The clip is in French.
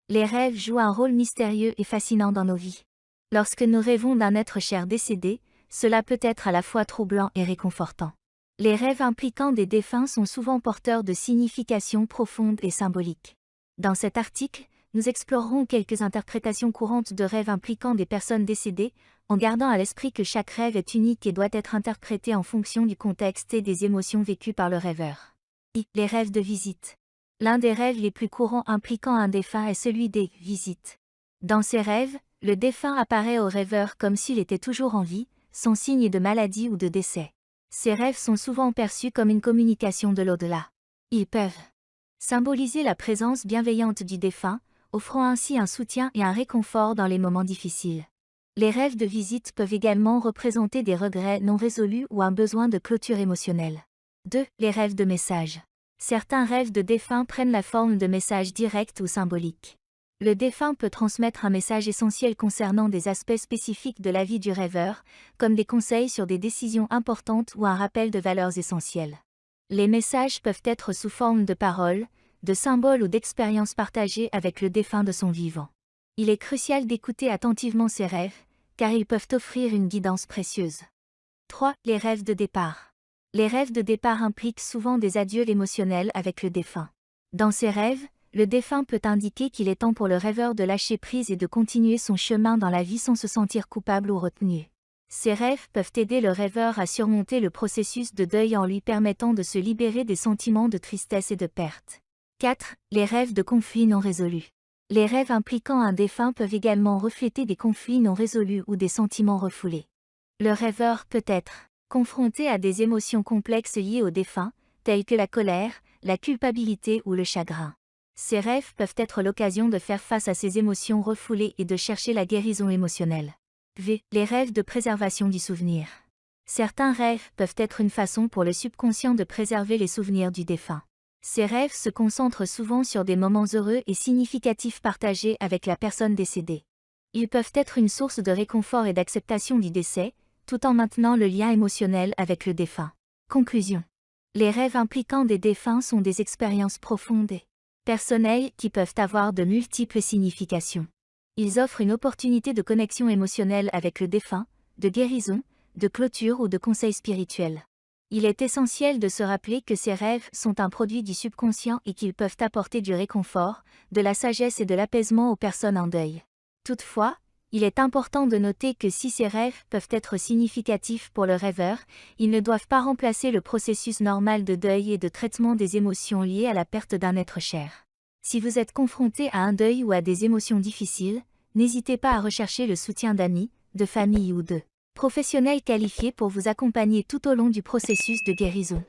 Les rêves jouent un rôle mystérieux et fascinant dans nos vies. Lorsque nous rêvons d'un être cher décédé, cela peut être à la fois troublant et réconfortant. Les rêves impliquant des défunts sont souvent porteurs de significations profondes et symboliques. Dans cet article, nous explorerons quelques interprétations courantes de rêves impliquant des personnes décédées, en gardant à l'esprit que chaque rêve est unique et doit être interprété en fonction du contexte et des émotions vécues par le rêveur. Les rêves de visite. L'un des rêves les plus courants impliquant un défunt est celui des visites. Dans ces rêves, le défunt apparaît au rêveur comme s'il était toujours en vie, sans signe de maladie ou de décès. Ces rêves sont souvent perçus comme une communication de l'au-delà. Ils peuvent symboliser la présence bienveillante du défunt, offrant ainsi un soutien et un réconfort dans les moments difficiles. Les rêves de visite peuvent également représenter des regrets non résolus ou un besoin de clôture émotionnelle. 2. Les rêves de messages. Certains rêves de défunts prennent la forme de messages directs ou symboliques. Le défunt peut transmettre un message essentiel concernant des aspects spécifiques de la vie du rêveur, comme des conseils sur des décisions importantes ou un rappel de valeurs essentielles. Les messages peuvent être sous forme de paroles, de symboles ou d'expériences partagées avec le défunt de son vivant. Il est crucial d'écouter attentivement ces rêves, car ils peuvent offrir une guidance précieuse. 3. Les rêves de départ. Les rêves de départ impliquent souvent des adieux émotionnels avec le défunt. Dans ces rêves, le défunt peut indiquer qu'il est temps pour le rêveur de lâcher prise et de continuer son chemin dans la vie sans se sentir coupable ou retenu. Ces rêves peuvent aider le rêveur à surmonter le processus de deuil en lui permettant de se libérer des sentiments de tristesse et de perte. 4. Les rêves de conflits non résolus. Les rêves impliquant un défunt peuvent également refléter des conflits non résolus ou des sentiments refoulés. Le rêveur peut être confronté à des émotions complexes liées au défunt, telles que la colère, la culpabilité ou le chagrin. Ces rêves peuvent être l'occasion de faire face à ces émotions refoulées et de chercher la guérison émotionnelle. Les rêves de préservation du souvenir. Certains rêves peuvent être une façon pour le subconscient de préserver les souvenirs du défunt. Ces rêves se concentrent souvent sur des moments heureux et significatifs partagés avec la personne décédée. Ils peuvent être une source de réconfort et d'acceptation du décès, tout en maintenant le lien émotionnel avec le défunt. Conclusion. Les rêves impliquant des défunts sont des expériences profondes et personnelles qui peuvent avoir de multiples significations. Ils offrent une opportunité de connexion émotionnelle avec le défunt, de guérison, de clôture ou de conseil spirituel. Il est essentiel de se rappeler que ces rêves sont un produit du subconscient et qu'ils peuvent apporter du réconfort, de la sagesse et de l'apaisement aux personnes en deuil. Toutefois, il est important de noter que si ces rêves peuvent être significatifs pour le rêveur, ils ne doivent pas remplacer le processus normal de deuil et de traitement des émotions liées à la perte d'un être cher. Si vous êtes confronté à un deuil ou à des émotions difficiles, n'hésitez pas à rechercher le soutien d'amis, de famille ou de professionnels qualifiés pour vous accompagner tout au long du processus de guérison.